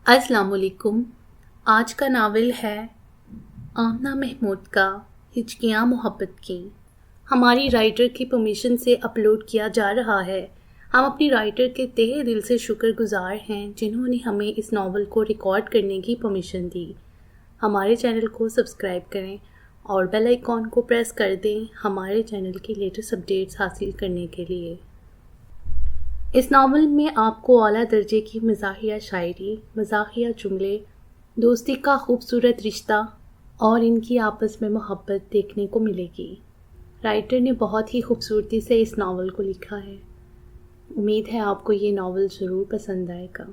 السلام علیکم۔ آج کا ناول ہے آمنہ محمود کا ہچکیاں محبت کی۔ ہماری رائٹر کی پرمیشن سے اپلوڈ کیا جا رہا ہے۔ ہم اپنی رائٹر کے تہہ دل سے شکر گزار ہیں جنہوں نے ہمیں اس ناول کو ریکارڈ کرنے کی پرمیشن دی۔ ہمارے چینل کو سبسکرائب کریں اور بیل آئیکن کو پریس کر دیں ہمارے چینل کی لیٹسٹ اپڈیٹس حاصل کرنے کے لیے۔ اس ناول میں آپ کو اعلیٰ درجے کی مزاحیہ شاعری، مزاحیہ جملے، دوستی کا خوبصورت رشتہ اور ان کی آپس میں محبت دیکھنے کو ملے گی۔ رائٹر نے بہت ہی خوبصورتی سے اس ناول کو لکھا ہے۔ امید ہے آپ کو یہ ناول ضرور پسند آئے گا۔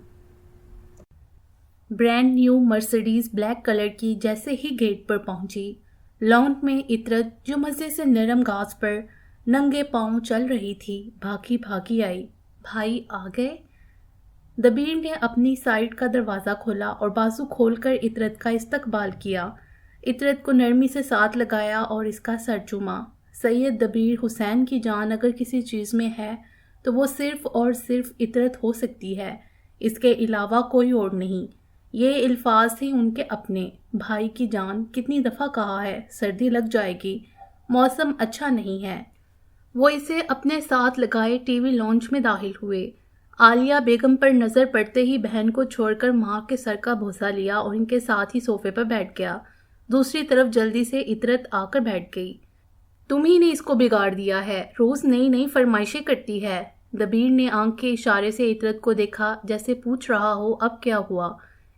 Brand new Mercedes black colour کی جیسے ہی گیٹ پر پہنچی، لان میں عطرت جو مزے سے نرم گھاس پر ننگے پاؤں چل رہی تھی بھاگی بھاگی آئی۔ بھائی آ گئے؟ دبیر نے اپنی سائیڈ کا دروازہ کھولا اور بازو کھول کر عطرت کا استقبال کیا۔ عطرت کو نرمی سے ساتھ لگایا اور اس کا سر چوما۔ سید دبیر حسین کی جان اگر کسی چیز میں ہے تو وہ صرف اور صرف عطرت ہو سکتی ہے، اس کے علاوہ کوئی اور نہیں۔ یہ الفاظ تھے ان کے اپنے۔ بھائی کی جان کتنی دفعہ کہا ہے، سردی لگ جائے گی، موسم اچھا نہیں ہے۔ وہ اسے اپنے ساتھ لگائے ٹی وی لانچ میں داخل ہوئے۔ عالیہ بیگم پر نظر پڑتے ہی بہن کو چھوڑ کر ماں کے سر کا بوسہ لیا اور ان کے ساتھ ہی صوفے پر بیٹھ گیا۔ دوسری طرف جلدی سے عطرت آ کر بیٹھ گئی۔ تم ہی نے اس کو بگاڑ دیا ہے، روز نئی نئی فرمائشیں کرتی ہے۔ دبیر نے آنکھ کے اشارے سے عطرت کو دیکھا جیسے پوچھ رہا ہو اب کیا ہوا۔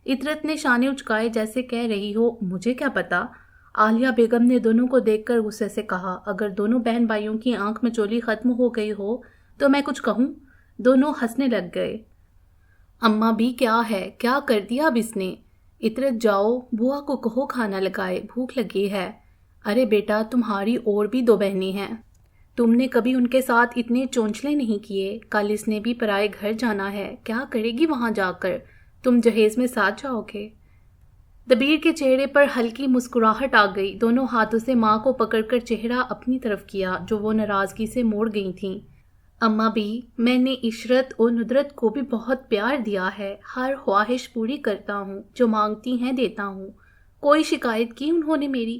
عطرت نے شانے اچکائے جیسے کہہ رہی ہو مجھے کیا پتا۔ عالیہ بیگم نے دونوں کو دیکھ کر غصے سے کہا اگر دونوں بہن بھائیوں کی آنکھ میں چولی ختم ہو گئی ہو تو میں کچھ کہوں؟ دونوں ہنسنے لگ گئے۔ اماں بھی کیا ہے، کیا کر دیا اب اس نے؟ عطرت جاؤ بوا کو کہو کھانا لگائے، بھوک لگی ہے۔ ارے بیٹا تمہاری اور بھی دو بہنیں ہیں، تم نے کبھی ان کے ساتھ اتنے چونچلے نہیں کیے۔ کل اس نے بھی پرائے گھر جانا ہے، کیا کرے گی وہاں جا کر؟ تم جہیز میں ساتھ جاؤ گے؟ دبیر کے چہرے پر ہلکی مسکراہٹ آ گئی۔ دونوں ہاتھوں سے ماں کو پکڑ کر چہرہ اپنی طرف کیا جو وہ ناراضگی سے موڑ گئی تھیں۔ اماں بھی میں نے عشرت اور ندرت کو بھی بہت پیار دیا ہے، ہر خواہش پوری کرتا ہوں، جو مانگتی ہیں دیتا ہوں۔ کوئی شکایت کی انہوں نے میری؟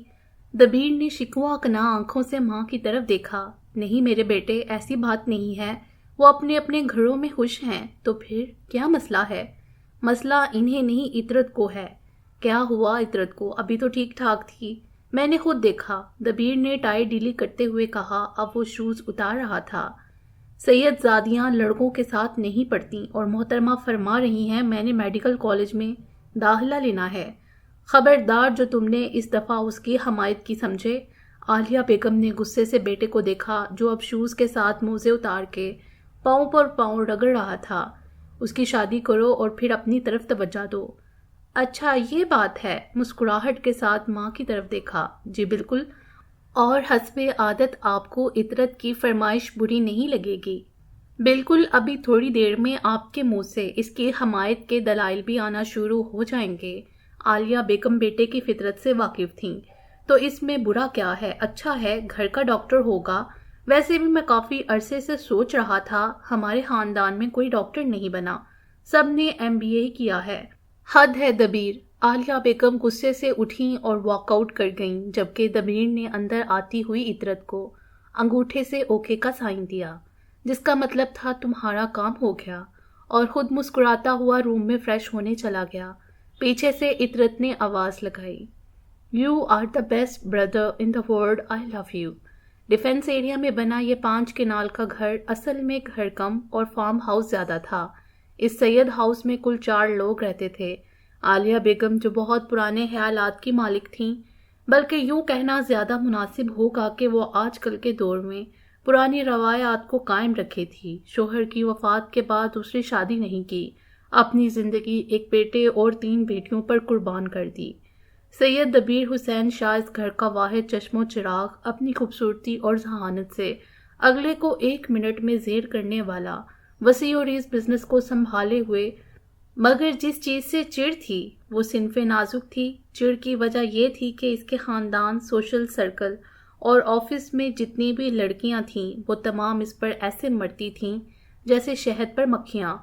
دبیر نے شکوہ کناں آنکھوں سے ماں کی طرف دیکھا۔ نہیں میرے بیٹے ایسی بات نہیں ہے، وہ اپنے اپنے گھروں میں خوش ہیں، تو پھر کیا مسئلہ ہے؟ مسئلہ انہیں نہیں عطرت کو ہے۔ کیا ہوا عطرت کو؟ ابھی تو ٹھیک ٹھاک تھی، میں نے خود دیکھا۔ دبیر نے ٹائی ڈھیلی کرتے ہوئے کہا۔ اب وہ شوز اتار رہا تھا۔ سید زادیاں لڑکوں کے ساتھ نہیں پڑھتیں اور محترمہ فرما رہی ہیں میں نے میڈیکل کالج میں داخلہ لینا ہے۔ خبردار جو تم نے اس دفعہ اس کی حمایت کی سمجھے۔ عالیہ بیگم نے غصے سے بیٹے کو دیکھا جو اب شوز کے ساتھ موزے اتار کے پاؤں پر پاؤں رگڑ رہا تھا۔ اس کی شادی کرو اور پھر اپنی طرف توجہ دو۔ اچھا یہ بات ہے، مسکراہٹ کے ساتھ ماں کی طرف دیکھا۔ جی بالکل، اور حسب عادت آپ کو عطرت کی فرمائش بری نہیں لگے گی۔ بالکل، ابھی تھوڑی دیر میں آپ کے منہ سے اس کی حمایت کے دلائل بھی آنا شروع ہو جائیں گے۔ عالیہ بیگم بیٹے کی فطرت سے واقف تھیں۔ تو اس میں برا کیا ہے، اچھا ہے گھر کا ڈاکٹر ہوگا۔ ویسے بھی میں کافی عرصے سے سوچ رہا تھا ہمارے خاندان میں کوئی ڈاکٹر نہیں بنا، سب نے MBA کیا ہے۔ حد ہے دبیر۔ عالیہ بیگم غصے سے اٹھیں اور واک آؤٹ کر گئیں، جبکہ دبیر نے اندر آتی ہوئی عطرت کو انگوٹھے سے اوکے کا سائن دیا، جس کا مطلب تھا تمہارا کام ہو گیا، اور خود مسکراتا ہوا روم میں فریش ہونے چلا گیا۔ پیچھے سے عطرت نے آواز لگائی، you are the best brother in the world, I love you. Defence area میں بنا یہ 5 کنال کا گھر اصل میں گھر کم اور فارم ہاؤس زیادہ تھا۔ اس سید ہاؤس میں کل 4 لوگ رہتے تھے۔ عالیہ بیگم جو بہت پرانے خیالات کی مالک تھیں، بلکہ یوں کہنا زیادہ مناسب ہوگا کہ وہ آج کل کے دور میں پرانی روایات کو قائم رکھے تھی۔ شوہر کی وفات کے بعد دوسری شادی نہیں کی، اپنی زندگی ایک بیٹے اور 3 بیٹیوں پر قربان کر دی۔ سید دبیر حسین شاہ اس گھر کا واحد چشم و چراغ، اپنی خوبصورتی اور ذہانت سے اگلے کو 1 منٹ میں زیر کرنے والا وسیع و ریز بزنس کو سنبھالے ہوئے، مگر جس چیز سے چڑ تھی وہ صنف نازک تھی۔ چڑ کی وجہ یہ تھی کہ اس کے خاندان، سوشل سرکل اور آفس میں جتنی بھی لڑکیاں تھیں وہ تمام اس پر ایسے مرتی تھیں جیسے شہد پر مکھیاں۔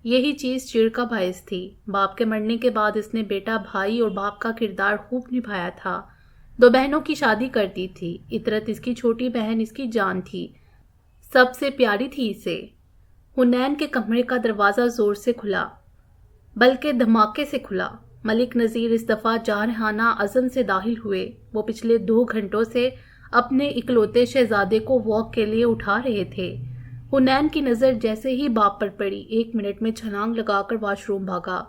یہی چیز چڑ کا باعث تھی۔ باپ کے مرنے کے بعد اس نے بیٹا بھائی اور باپ کا کردار خوب نبھایا تھا۔ 2 بہنوں کی شادی کرتی تھی۔ عطرت اس کی چھوٹی بہن اس کی جان تھی، سب سے پیاری تھی اسے۔ حنین کے کمرے کا دروازہ زور سے کھلا، بلکہ دھماکے سے کھلا۔ ملک نذیر اس دفعہ جارحانہ عزم سے داخل ہوئے۔ وہ پچھلے 2 گھنٹوں سے اپنے اکلوتے شہزادے کو واک کے لیے اٹھا رہے تھے۔ حنین کی نظر جیسے ہی باپ پر پڑی، 1 منٹ میں چھلانگ لگا کر واش روم بھاگا۔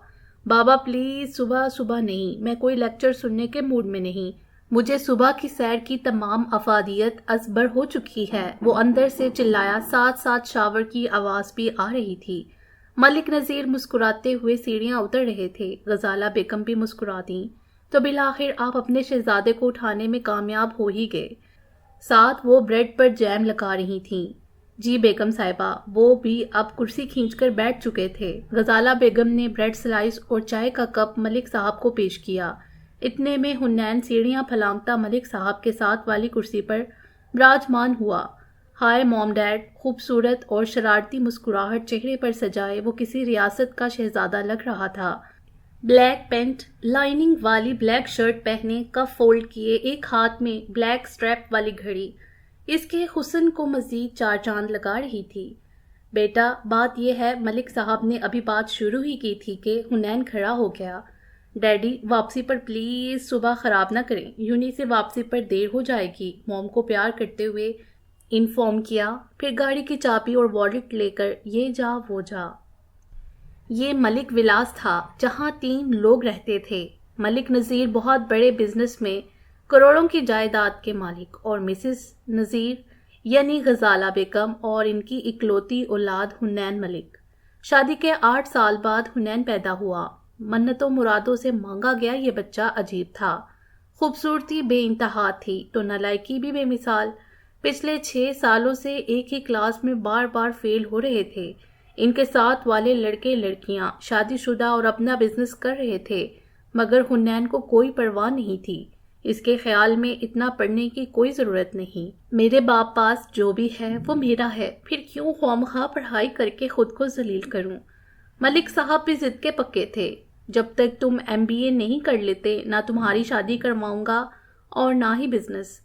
بابا پلیز، صبح نہیں، میں کوئی لیکچر سننے کے موڈ میں نہیں۔ مجھے صبح کی سیر کی تمام افادیت ازبر ہو چکی ہے، وہ اندر سے چلایا، ساتھ ساتھ شاور کی آواز بھی آ رہی تھی۔ ملک نذیر مسکراتے ہوئے سیڑھیاں اتر رہے تھے۔ غزالہ بیگم بھی مسکرا دیں۔ تو بالآخر آپ اپنے شہزادے کو اٹھانے میں کامیاب ہو ہی گئے۔ ساتھ وہ بریڈ پر جیم لگا رہی تھیں۔ جی بیگم صاحبہ، وہ بھی اب کرسی کھینچ کر بیٹھ چکے تھے۔ غزالہ بیگم نے بریڈ سلائس اور چائے کا کپ ملک صاحب کو پیش کیا۔ اتنے میں حنین سیڑھیاں پھلانگتا ملک صاحب کے ساتھ والی کرسی پر براجمان ہوا۔ ہائے موم ڈیڈ، خوبصورت اور شرارتی مسکراہٹ چہرے پر سجائے وہ کسی ریاست کا شہزادہ لگ رہا تھا۔ بلیک پینٹ، لائننگ والی بلیک شرٹ پہنے، کف فولڈ کیے، ایک ہاتھ میں بلیک سٹریپ والی گھڑی اس کے حسن کو مزید 4 چاند لگا رہی تھی۔ بیٹا، بات یہ ہے، ملک صاحب نے ابھی بات شروع ہی کی تھی کہ حنین کھڑا ہو گیا۔ ڈیڈی، واپسی پر پلیز صبح خراب نہ کریں، یونی سے واپسی پر دیر ہو جائے گی، موم کو پیار کرتے ہوئے انفارم کیا۔ پھر گاڑی کی چابی اور والیٹ لے کر یہ جا وہ جا۔ یہ ملک ولاس تھا جہاں 3 لوگ رہتے تھے۔ ملک نذیر بہت بڑے بزنس میں کروڑوں کی جائیداد کے مالک، اور مسز نذیر یعنی غزالہ بیگم اور ان کی اکلوتی اولاد حنین ملک۔ شادی کے 8 سال بعد حنین پیدا ہوا۔ منتوں مرادوں سے مانگا گیا یہ بچہ عجیب تھا۔ خوبصورتی بے انتہا تھی تو نالائکی بھی بے مثال۔ پچھلے 6 سالوں سے ایک ہی کلاس میں بار بار فیل ہو رہے تھے۔ ان کے ساتھ والے لڑکے لڑکیاں شادی شدہ اور اپنا بزنس کر رہے تھے، مگر حنین کو کوئی پرواہ نہیں تھی۔ اس کے خیال میں اتنا پڑھنے کی کوئی ضرورت نہیں۔ میرے باپ پاس جو بھی ہے وہ میرا ہے، پھر کیوں خوامخواہ پڑھائی کر کے خود کو ذلیل کروں۔ ملک صاحب بھی ضد کے پکے تھے، جب تک تم MBA نہیں کر لیتے نہ تمہاری شادی کرواؤں گا اور نہ ہی بزنس۔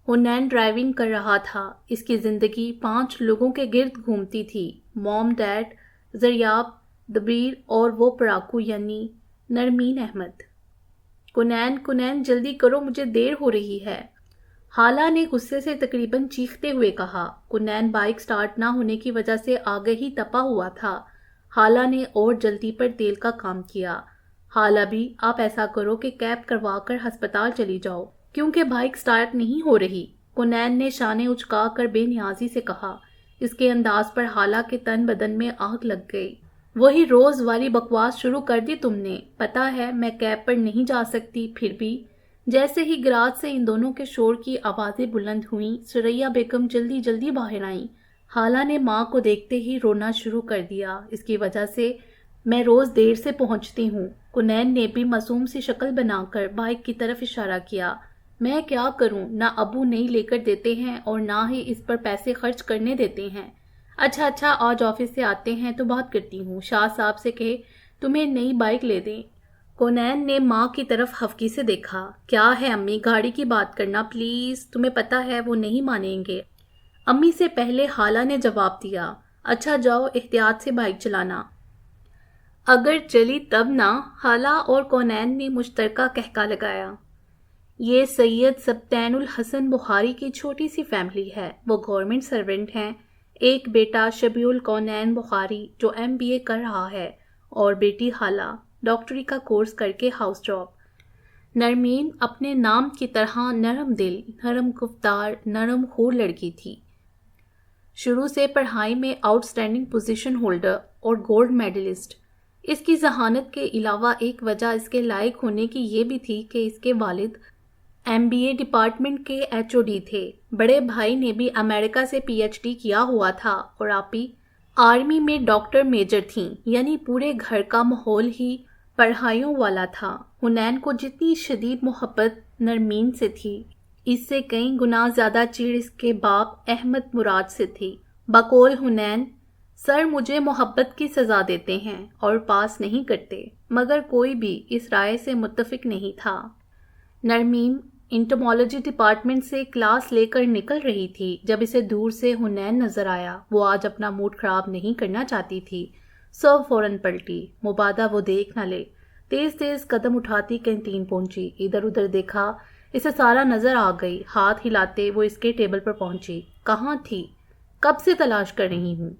حنین ڈرائیونگ کر رہا تھا۔ اس کی زندگی 5 لوگوں کے گرد گھومتی تھی، موم ڈیڈ، زریاب، دبیر اور وہ پڑاکو یعنی نرمین احمد۔ کنین جلدی کرو، مجھے دیر ہو رہی ہے، خالہ نے غصے سے تقریباً چیختے ہوئے کہا۔ کنین بائک سٹارٹ نہ ہونے کی وجہ سے آگے ہی تپا ہوا تھا۔ خالہ نے اور جلدی پر تیل کا کام کیا۔ خالہ بھی، آپ ایسا کرو کہ کیب کروا کر ہسپتال چلی جاؤ، کیونکہ بائک سٹارٹ نہیں ہو رہی۔ کنین نے شانے اچکا کر بے نیازی سے کہا۔ اس کے انداز پر خالہ کے تن بدن میں آگ لگ گئی۔ وہی روز والی بکواس شروع کر دی تم نے، پتا ہے میں کیب پر نہیں جا سکتی، پھر بھی۔ جیسے ہی گراج سے ان دونوں کے شور کی آوازیں بلند ہوئیں، سریا بیگم جلدی جلدی باہر آئیں۔ خالہ نے ماں کو دیکھتے ہی رونا شروع کر دیا۔ اس کی وجہ سے میں روز دیر سے پہنچتی ہوں۔ کنین نے بھی معصوم سی شکل بنا کر بائک کی طرف اشارہ کیا۔ میں کیا کروں، نہ ابو نہیں لے کر دیتے ہیں اور نہ ہی اس پر پیسے خرچ کرنے دیتے ہیں۔ اچھا آج آفس سے آتے ہیں تو بات کرتی ہوں، شاہ صاحب سے کہے تمہیں نئی بائک لے دیں۔ کنین نے ماں کی طرف خفگی سے دیکھا۔ کیا ہے امی، گاڑی کی بات کرنا پلیز، تمہیں پتا ہے وہ نہیں مانیں گے۔ امی سے پہلے خالہ نے جواب دیا۔ اچھا جاؤ، احتیاط سے بائک چلانا۔ اگر چلی تب نہ، خالہ اور کنین نے مشترکہ کہکا لگایا۔ یہ سید سبطین الحسن بخاری کی چھوٹی سی فیملی ہے۔ وہ گورنمنٹ سرونٹ ہیں۔ ایک بیٹا شبیہ الکونین بخاری جو MBA کر رہا ہے، اور بیٹی خالہ ڈاکٹری کا کورس کر کے ہاؤس جاب۔ نرمین اپنے نام کی طرح نرم دل، نرم گفتار، نرم خور لڑکی تھی۔ شروع سے پڑھائی میں آؤٹ اسٹینڈنگ پوزیشن ہولڈر اور گولڈ میڈلسٹ۔ اس کی ذہانت کے علاوہ ایک وجہ اس کے لائق ہونے کی یہ بھی تھی کہ اس کے والد MBA ڈپارٹمنٹ کے HOD تھے۔ بڑے بھائی نے بھی امریکہ سے PhD کیا ہوا تھا اور آپی آرمی میں ڈاکٹر میجر تھیں، یعنی پورے گھر کا ماحول ہی پڑھائیوں والا تھا۔ حنین کو جتنی شدید محبت نرمین سے تھی، اس سے کئی گنا زیادہ چڑ اس کے باپ احمد مراد سے تھی۔ بقول حنین سر مجھے محبت کی سزا دیتے ہیں اور پاس نہیں کرتے، مگر کوئی بھی اس رائے سے متفق نہیں تھا۔ نرمیم انٹمالوجی ڈپارٹمنٹ سے کلاس لے کر نکل رہی تھی جب اسے دور سے حنین نظر آیا۔ وہ آج اپنا موڈ خراب نہیں کرنا چاہتی تھی، سو فوراً پلٹی، مبادا وہ دیکھ نہ لے۔ تیز تیز قدم اٹھاتی کینٹین پہنچی، ادھر ادھر دیکھا، اسے سارا نظر آ گئی۔ ہاتھ ہلاتے وہ اس کے ٹیبل پر پہنچی۔ کہاں تھی؟ کب سے تلاش کر رہی ہوں۔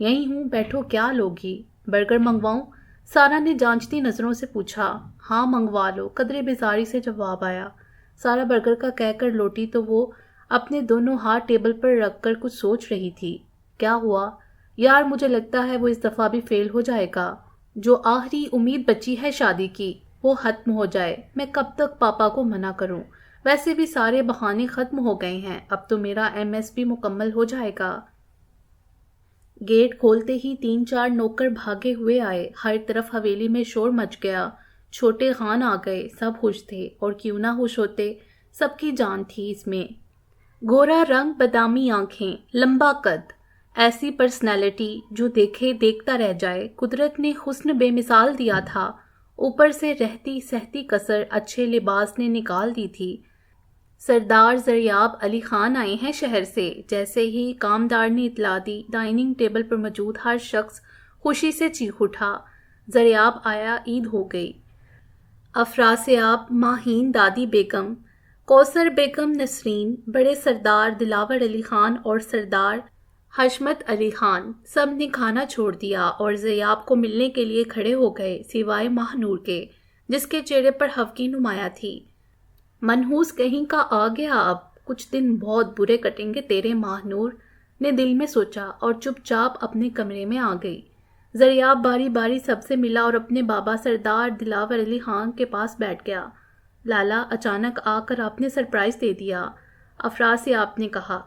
یہیں ہوں، بیٹھو، کیا لوگی؟ برگر منگواؤں؟ سارا نے جانچتی نظروں سے پوچھا۔ ہاں منگوا لو، قدرے بیزاری سے جواب آیا۔ سارا برگر کا کہہ کر لوٹی تو وہ اپنے دونوں ہاتھ ٹیبل پر رکھ کر کچھ سوچ رہی تھی۔ کیا ہوا؟ یار مجھے لگتا ہے وہ اس دفعہ بھی فیل ہو جائے گا۔ جو آخری امید بچی ہے شادی کی وہ ختم ہو جائے۔ میں کب تک پاپا کو منع کروں؟ ویسے بھی سارے بہانے ختم ہو گئے ہیں، اب تو میرا MS بھی مکمل ہو جائے گا۔ گیٹ کھولتے ہی 3-4 نوکر بھاگے ہوئے آئے، ہر طرف حویلی میں شور مچ گیا۔ چھوٹے خان آ گئے، سب خوش تھے، اور کیوں نہ خوش ہوتے، سب کی جان تھی اس میں۔ گورا رنگ، بادامی آنکھیں، لمبا قد، ایسی پرسنالٹی جو دیکھے دیکھتا رہ جائے۔ قدرت نے حسن بے مثال دیا تھا، اوپر سے رہتی سہتی کسر اچھے لباس نے نکال دی تھی۔ سردار زریاب علی خان آئے ہیں شہر سے۔ جیسے ہی کامدار نے اطلاع دی، ڈائننگ ٹیبل پر موجود ہر شخص خوشی سے چیخ اٹھا۔ زریاب آیا، عید ہو گئی۔ افراسیاب، ماہین دادی بیگم، کوثر بیگم نسرین، بڑے سردار دلاور علی خان اور سردار حشمت علی خان، سب نے کھانا چھوڑ دیا اور زریاب کو ملنے کے لیے کھڑے ہو گئے، سوائے ماہ نور کے، جس کے چہرے پر خفگی نمایاں تھی۔ منحوس کہیں کا آ گیا، اب کچھ دن بہت برے کٹیں گے تیرے، ماہ نور نے دل میں سوچا، اور چپ چاپ اپنے کمرے میں آ گئی۔ زریاب باری باری سب سے ملا اور اپنے بابا سردار دلاور علی خان کے پاس بیٹھ گیا۔ لالا، اچانک آ کر آپ نے سرپرائز دے دیا، افراسیاب نے کہا۔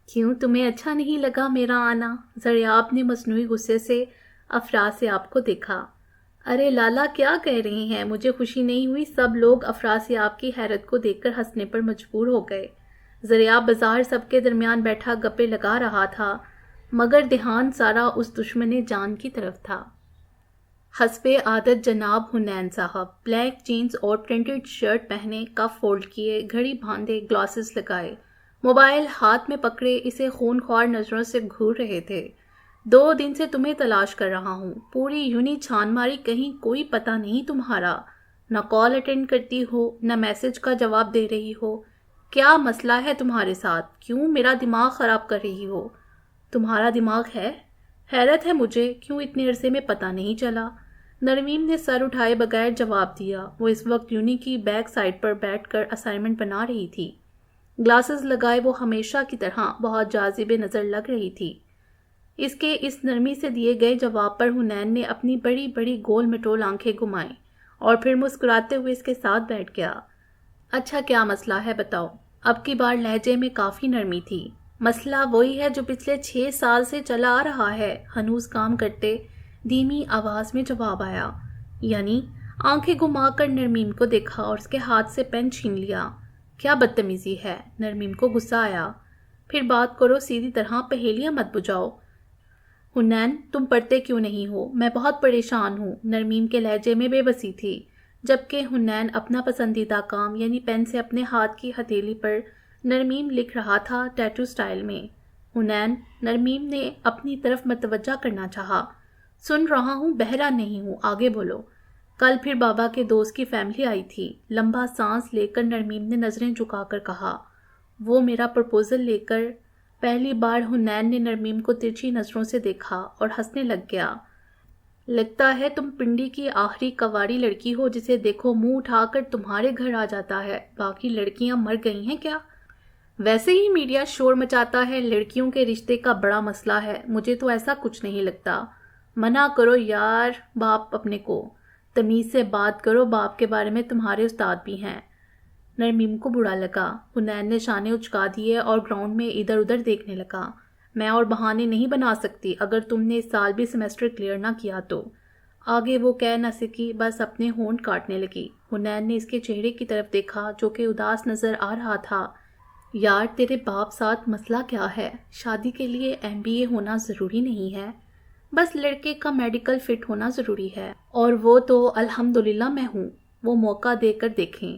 کیوں، تمہیں اچھا نہیں لگا میرا آنا؟ زریاب نے مصنوعی غصے سے افراسیاب کو دیکھا۔ ارے لالا، کیا کہہ رہے ہیں؟ مجھے خوشی نہیں ہوئی؟ سب لوگ افراسیاب کی حیرت کو دیکھ کر ہنسنے پر مجبور ہو گئے۔ زریاب بازار سب کے درمیان بیٹھا گپے لگا رہا تھا، مگر دھیان سارا اس دشمن جان کی طرف تھا۔ حسب عادت جناب حنین صاحب، بلیک جینز اور پرنٹڈ شرٹ پہنے، کف فولڈ کیے، گھڑی باندھے، گلاسز لگائے، موبائل ہاتھ میں پکڑے اسے خون خوار نظروں سے گھور رہے تھے۔ 2 دن سے تمہیں تلاش کر رہا ہوں، پوری یونی چھان ماری، کہیں کوئی پتہ نہیں تمہارا۔ نہ کال اٹینڈ کرتی ہو، نہ میسج کا جواب دے رہی ہو۔ کیا مسئلہ ہے تمہارے ساتھ؟ کیوں میرا دماغ خراب کر رہی ہو؟ تمہارا دماغ ہے؟ حیرت ہے مجھے، کیوں اتنے عرصے میں پتہ نہیں چلا؟ نرمیم نے سر اٹھائے بغیر جواب دیا۔ وہ اس وقت یونی کی بیک سائڈ پر بیٹھ کر اسائنمنٹ بنا رہی تھی۔ گلاسز لگائے وہ ہمیشہ کی طرح بہت جاذب نظر لگ رہی تھی۔ اس کے اس نرمی سے دیے گئے جواب پر حنین نے اپنی بڑی بڑی گول مٹول آنکھیں گھمائیں اور پھر مسکراتے ہوئے اس کے ساتھ بیٹھ گیا۔ اچھا کیا مسئلہ ہے بتاؤ؟ اب کی بار لہجے میں کافی نرمی تھی۔ مسئلہ وہی ہے جو پچھلے 6 سال سے چلا آ رہا ہے، ہنوز کام کرتے دھیمی آواز میں جواب آیا۔ یعنی؟ آنکھیں گھما کر نرمیم کو دیکھا اور اس کے ہاتھ سے پین چھین لیا۔ کیا بدتمیزی ہے؟ نرمیم کو غصہ آیا۔ پھر بات کرو سیدھی طرح، پہیلیاں مت بجاؤ۔ حنین، تم پڑھتے کیوں نہیں ہو؟ میں بہت پریشان ہوں۔ نرمیم کے لہجے میں بے بسی تھی، جبکہ حنین اپنا پسندیدہ کام یعنی پین سے اپنے ہاتھ کی ہتھیلی پر نرمیم لکھ رہا تھا، ٹیٹو سٹائل میں۔ حنین، نرمیم نے اپنی طرف متوجہ کرنا چاہا۔ سن رہا ہوں، بہرا نہیں ہوں، آگے بولو۔ کل پھر بابا کے دوست کی فیملی آئی تھی۔ لمبا سانس لے کر نرمیم نے نظریں جھکا کر کہا۔ وہ میرا پرپوزل لے کر؟ پہلی بار حنین نے نرمیم کو ترچھی نظروں سے دیکھا اور ہنسنے لگ گیا۔ لگتا ہے تم پنڈی کی آخری کنواری لڑکی ہو جسے دیکھو منہ اٹھا کر تمہارے گھر آ جاتا ہے۔ باقی لڑکیاں مر گئی ہیں کیا؟ ویسے ہی میڈیا شور مچاتا ہے لڑکیوں کے رشتے کا بڑا مسئلہ ہے، مجھے تو ایسا کچھ نہیں لگتا۔ منع کرو یار باپ اپنے کو، تمیز سے بات کرو، باپ کے بارے میں تمہارے استاد بھی ہیں۔ نرمیم کو برا لگا۔ حنین نے شانے اچکا دیے اور گراؤنڈ میں ادھر ادھر دیکھنے لگا۔ میں اور بہانے نہیں بنا سکتی، اگر تم نے اس سال بھی سیمیسٹر کلیئر نہ کیا تو۔ آگے وہ کہہ نہ سکی، بس اپنے ہونٹ کاٹنے لگی۔ حنین نے اس کے چہرے کی طرف دیکھا جو کہ اداس نظر آ رہا تھا۔ یار تیرے باپ ساتھ مسئلہ کیا ہے؟ شادی کے لیے MBA ہونا ضروری نہیں ہے۔ بس لڑکے کا میڈیکل فٹ ہونا ضروری ہے، اور وہ تو الحمدللہ میں ہوں، وہ موقع دے کر دیکھیں۔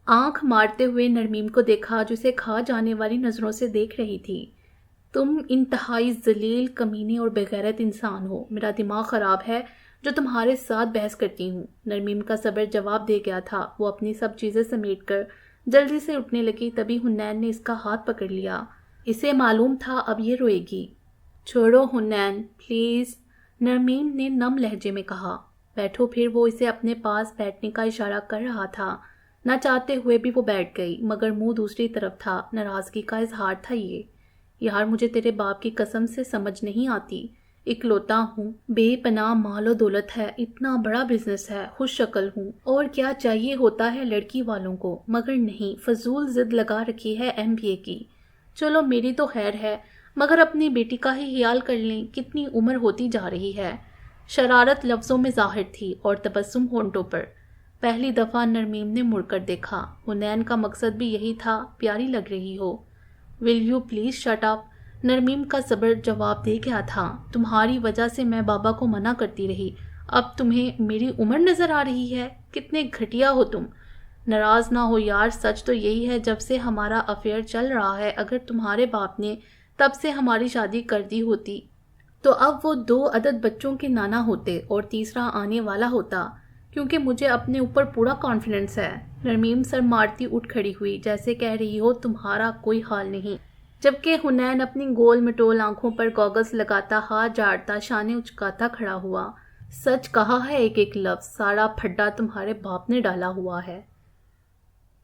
آنکھ مارتے ہوئے نرمیم کو دیکھا جو اسے کھا جانے والی نظروں سے دیکھ رہی تھی۔ تم انتہائی ذلیل، کمینے اور بےغیرت انسان ہو، میرا دماغ خراب ہے جو تمہارے ساتھ بحث کرتی ہوں۔ نرمیم کا صبر جواب دے گیا تھا، وہ اپنی سب چیزیں سمیٹ کر جلدی سے اٹھنے لگی، تبھی حنین نے اس کا ہاتھ پکڑ لیا۔ اسے معلوم تھا اب یہ روئے گی۔ چھوڑو حنین پلیز، نرمیم نے نم لہجے میں کہا۔ بیٹھو۔ پھر وہ اسے اپنے پاس بیٹھنے کا اشارہ کر رہا تھا، نہ چاہتے ہوئے بھی وہ بیٹھ گئی، مگر منہ دوسری طرف تھا۔ ناراضگی کا اظہار تھا یہ۔ یار مجھے تیرے باپ کی قسم سے سمجھ نہیں آتی، اکلوتا ہوں، بے پناہ مال و دولت ہے، اتنا بڑا بزنس ہے، خوش شکل ہوں، اور کیا چاہیے ہوتا ہے لڑکی والوں کو، مگر نہیں، فضول ضد لگا رکھی ہے MBA کی۔ چلو میری تو خیر ہے، مگر اپنی بیٹی کا ہی خیال کر لیں، کتنی عمر ہوتی جا رہی ہے۔ شرارت لفظوں میں ظاہر تھی اور تبسم ہونٹوں پر۔ پہلی دفعہ نرمیم نے مڑ کر دیکھا۔ حنین کا مقصد بھی یہی تھا، پیاری لگ رہی ہو۔ Will you please shut up, نرمیم کا صبر جواب دے گیا تھا۔ تمہاری وجہ سے میں بابا کو منع کرتی رہی، اب تمہیں میری عمر نظر آ رہی ہے؟ کتنے گھٹیا ہو تم۔ ناراض نہ ہو یار، سچ تو یہی ہے، جب سے ہمارا افیئر چل رہا ہے، اگر تمہارے باپ نے تب سے ہماری شادی کر دی ہوتی تو اب وہ 2 عدد بچوں کے نانا ہوتے اور تیسرا آنے والا ہوتا، کیونکہ مجھے اپنے اوپر پورا کانفیڈنس ہے۔ نرمیم سر مارتی اٹھ کھڑی ہوئی، جیسے کہہ رہی ہو تمہارا کوئی حال نہیں، جبکہ حنین اپنی گول مٹول آنکھوں پر گوگلز لگاتا، ہاتھ جاڑتا، شانے اچکاتا کھڑا ہوا۔ سچ کہا ہے ایک ایک لفظ، سارا پھڈا تمہارے باپ نے ڈالا ہوا ہے۔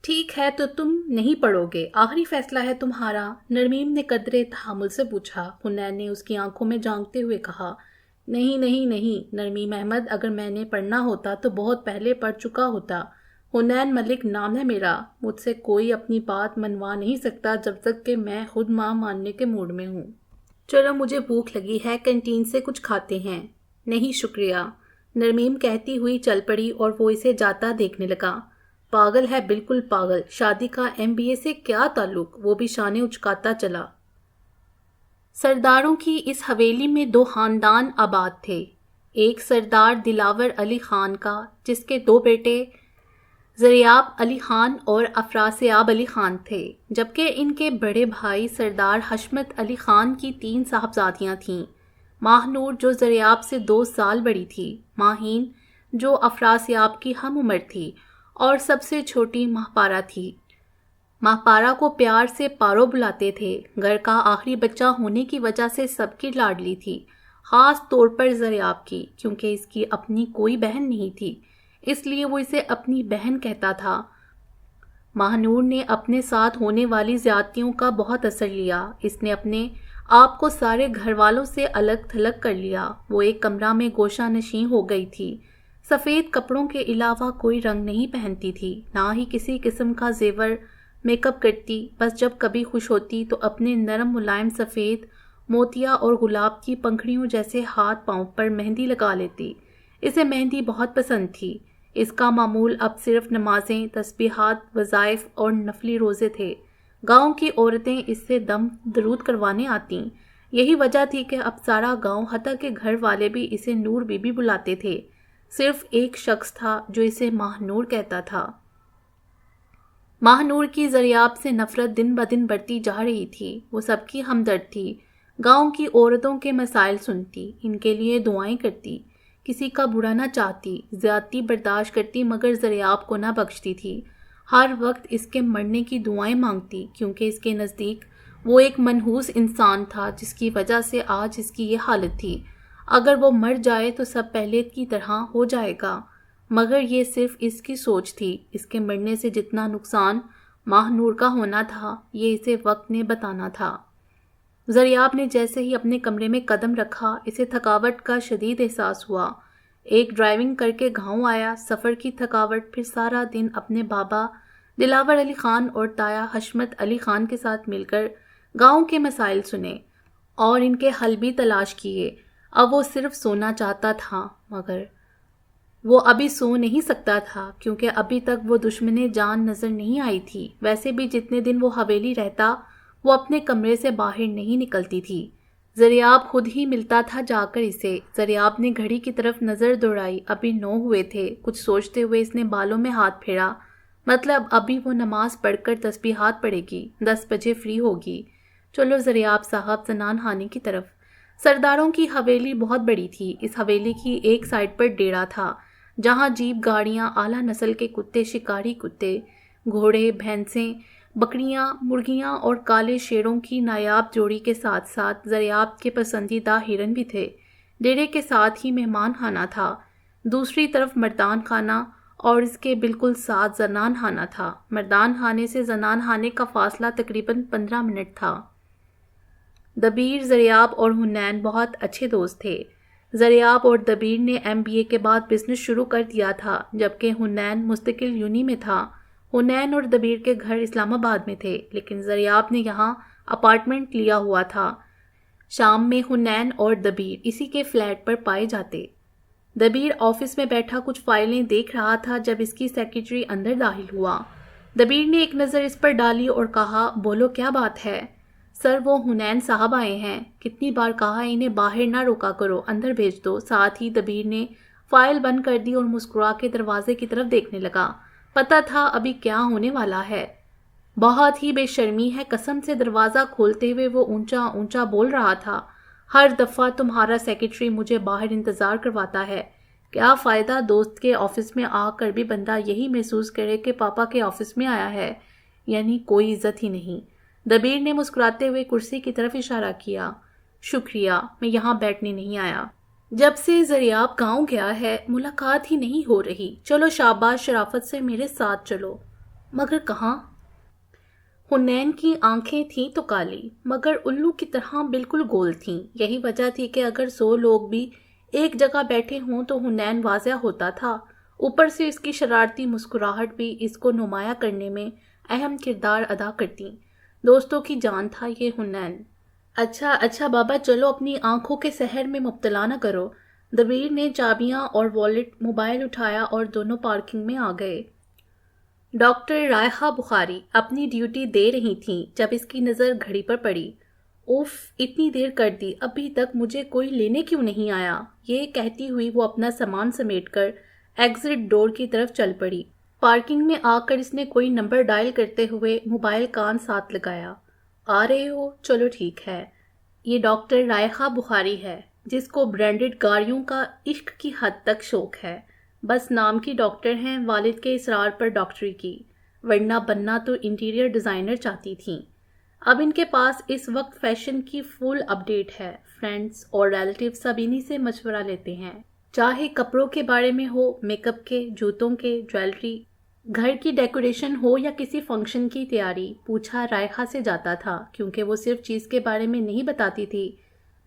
ٹھیک ہے تو تم نہیں پڑھو گے، آخری فیصلہ ہے تمہارا، نرمیم نے قدرے تحمل سے پوچھا۔ حنین نے اس کی آنکھوں میں جھانکتے ہوئے کہا، نہیں نہیں نہیں نرمیم احمد، اگر میں نے پڑھنا ہوتا تو بہت پہلے پڑھ چکا ہوتا۔ حنین ملک نام ہے میرا، مجھ سے کوئی اپنی بات منوا نہیں سکتا جب تک کہ میں خود ماں ماننے کے موڈ میں ہوں۔ چلو مجھے بھوک لگی ہے، کینٹین سے کچھ کھاتے ہیں۔ نہیں شکریہ، نرمیم کہتی ہوئی چل پڑی اور وہ اسے جاتا دیکھنے لگا۔ پاگل ہے، بالکل پاگل، شادی کا MBA سے کیا تعلق؟ وہ بھی شانے اچکاتا چلا۔ سرداروں کی اس حویلی میں 2 خاندان آباد تھے، ایک سردار دلاور علی خان کا، جس کے 2 بیٹے زریاب علی خان اور افراسیاب علی خان تھے، جبکہ ان کے بڑے بھائی سردار حشمت علی خان کی 3 صاحبزادیاں تھیں، ماہ نور جو زریاب سے 2 سال بڑی تھی، ماہین جو افراسیاب کی ہم عمر تھی، اور سب سے چھوٹی ماہپارا تھی۔ ماہپارا کو پیار سے پارو بلاتے تھے، گھر کا آخری بچہ ہونے کی وجہ سے سب کی لاڈلی تھی، خاص طور پر زریاب کی، کیونکہ اس کی اپنی کوئی بہن نہیں تھی، اس لیے وہ اسے اپنی بہن کہتا تھا۔ ماہنور نے اپنے ساتھ ہونے والی زیادتیوں کا بہت اثر لیا، اس نے اپنے آپ کو سارے گھر والوں سے الگ تھلگ کر لیا، وہ ایک کمرہ میں گوشہ نشین ہو گئی تھی، سفید کپڑوں کے علاوہ کوئی رنگ نہیں پہنتی تھی، نہ ہی کسی قسم کا زیور میک اپ کرتی، بس جب کبھی خوش ہوتی تو اپنے نرم ملائم سفید موتیا اور گلاب کی پنکھڑیوں جیسے ہاتھ پاؤں پر مہندی لگا لیتی۔ اسے مہندی بہت پسند تھی، اس کا معمول اب صرف نمازیں، تسبیحات، وظائف اور نفلی روزے تھے۔ گاؤں کی عورتیں اس سے دم درود کروانے آتیں، یہی وجہ تھی کہ اب سارا گاؤں حتیٰ کہ گھر والے بھی اسے نور بی بی بلاتے تھے، صرف ایک شخص تھا جو اسے ماہ نور کہتا تھا۔ ماہ نور کی زریاب سے نفرت دن بدن بڑھتی جا رہی تھی، وہ سب کی ہمدرد تھی، گاؤں کی عورتوں کے مسائل سنتی، ان کے لیے دعائیں کرتی، کسی کا برا نہ چاہتی، زیادتی برداشت کرتی مگر زریاب کو نہ بخشتی تھی، ہر وقت اس کے مرنے کی دعائیں مانگتی، کیونکہ اس کے نزدیک وہ ایک منحوس انسان تھا جس کی وجہ سے آج اس کی یہ حالت تھی۔ اگر وہ مر جائے تو سب پہلے کی طرح ہو جائے گا، مگر یہ صرف اس کی سوچ تھی، اس کے مرنے سے جتنا نقصان ماہ نور کا ہونا تھا یہ اسے وقت نے بتانا تھا۔ زریاب نے جیسے ہی اپنے کمرے میں قدم رکھا اسے تھکاوٹ کا شدید احساس ہوا، ایک ڈرائیونگ کر کے گاؤں آیا، سفر کی تھکاوٹ، پھر سارا دن اپنے بابا دلاور علی خان اور تایا حشمت علی خان کے ساتھ مل کر گاؤں کے مسائل سنے اور ان کے حل بھی تلاش کیے۔ اب وہ صرف سونا چاہتا تھا، مگر وہ ابھی سو نہیں سکتا تھا کیونکہ ابھی تک وہ دشمن جان نظر نہیں آئی تھی۔ ویسے بھی جتنے دن وہ حویلی رہتا وہ اپنے کمرے سے باہر نہیں نکلتی تھی، زریاب خود ہی ملتا تھا جا کر اسے۔ زریاب نے گھڑی کی طرف نظر دوڑائی، ابھی 9 ہوئے تھے۔ کچھ سوچتے ہوئے اس نے بالوں میں ہاتھ پھیرا، مطلب ابھی وہ نماز پڑھ کر تسبیحات پڑھے گی، 10 بجے فری ہوگی۔ چلو زریاب صاحب زنان خانے کی طرف۔ سرداروں کی حویلی بہت بڑی تھی۔ اس حویلی کی ایک سائڈ پر ڈیرا تھا جہاں جیپ گاڑیاں، اعلیٰ نسل کے کتے، شکاری کتے، گھوڑے، بھینسیں، بکریاں، مرغیاں اور کالے شیروں کی نایاب جوڑی کے ساتھ ساتھ زریاب کے پسندیدہ ہرن بھی تھے۔ ڈیرے کے ساتھ ہی مہمان خانہ تھا، دوسری طرف مردان خانہ اور اس کے بالکل ساتھ زنان خانہ تھا۔ مردان خانے سے زنان خانے کا فاصلہ تقریباً 15 منٹ تھا۔ دبیر، زریاب اور حنین بہت اچھے دوست تھے۔ زریاب اور دبیر نے MBA کے بعد بزنس شروع کر دیا تھا، جبکہ حنین مستقل یونی میں تھا۔ حنین اور دبیر کے گھر اسلام آباد میں تھے، لیکن زریاب نے یہاں اپارٹمنٹ لیا ہوا تھا۔ شام میں حنین اور دبیر اسی کے فلیٹ پر پائے جاتے۔ دبیر آفس میں بیٹھا کچھ فائلیں دیکھ رہا تھا جب اس کی سیکرٹری اندر داخل ہوا۔ دبیر نے ایک نظر اس پر ڈالی اور کہا، بولو کیا بات ہے؟ سر، وہ حنین صاحب آئے ہیں، کتنی بار کہا انہیں باہر نہ روکا کرو، اندر بھیج دو۔ ساتھ ہی دبیر نے فائل بند کر دی اور مسکرا کے دروازے کی طرف دیکھنے لگا۔ پتہ تھا ابھی کیا ہونے والا ہے۔ بہت ہی بے شرمی ہے، قسم سے دروازہ کھولتے ہوئے وہ اونچا اونچا بول رہا تھا، ہر دفعہ تمہارا سیکرٹری مجھے باہر انتظار کرواتا ہے۔ کیا فائدہ دوست کے آفس میں آ کر بھی بندہ یہی محسوس کرے کہ پاپا کے آفس میں آیا ہے، یعنی کوئی عزت ہی نہیں۔ دبیر نے مسکراتے ہوئے کرسی کی طرف اشارہ کیا۔ شکریہ، میں یہاں بیٹھنے نہیں آیا۔ جب سے زریاب گاؤں گیا ہے ملاقات ہی نہیں ہو رہی۔ چلو شاباش، شرافت سے میرے ساتھ چلو۔ مگر کہاں؟ حنین کی آنکھیں تھیں تو کالی، مگر الو کی طرح بالکل گول تھیں۔ یہی وجہ تھی کہ اگر 100 لوگ بھی ایک جگہ بیٹھے ہوں تو حنین واضح ہوتا تھا۔ اوپر سے اس کی شرارتی مسکراہٹ بھی اس کو نمایاں کرنے میں اہم کردار ادا کرتی۔ دوستوں کی جان تھا یہ حنین۔ اچھا بابا، چلو اپنی آنکھوں کے سحر میں مبتلا نہ کرو۔ دبیر نے چابیاں اور والیٹ موبائل اٹھایا اور دونوں پارکنگ میں آ گئے۔ ڈاکٹر رائحہ بخاری اپنی ڈیوٹی دے رہی تھیں جب اس کی نظر گھڑی پر پڑی۔ اوف، اتنی دیر کر دی، ابھی تک مجھے کوئی لینے کیوں نہیں آیا؟ یہ کہتی ہوئی وہ اپنا سامان سمیٹ کر ایگزٹ ڈور کی طرف چل پڑی۔ پارکنگ میں آ کر اس نے کوئی نمبر ڈائل کرتے ہوئے موبائل کان ساتھ لگایا۔ آ رہے ہو؟ چلو ٹھیک ہے۔ یہ ڈاکٹر رائحہ بخاری ہے، جس کو برانڈڈ گاڑیوں کا عشق کی حد تک شوق ہے۔ بس نام کی ڈاکٹر ہیں، والد کے اصرار پر ڈاکٹری کی، ورنہ بننا تو انٹیریئر ڈیزائنر چاہتی تھیں۔ اب ان کے پاس اس وقت فیشن کی فل اپڈیٹ ہے۔ فرینڈز اور ریلیٹیو سب انہی سے مشورہ لیتے ہیں، چاہے کپڑوں کے بارے میں ہو، میک اپ کے، جوتوں کے، جویلری، گھر کی ڈیکوریشن ہو یا کسی فنکشن کی تیاری۔ پوچھا رائحہ سے جاتا تھا، کیونکہ وہ صرف چیز کے بارے میں نہیں بتاتی تھی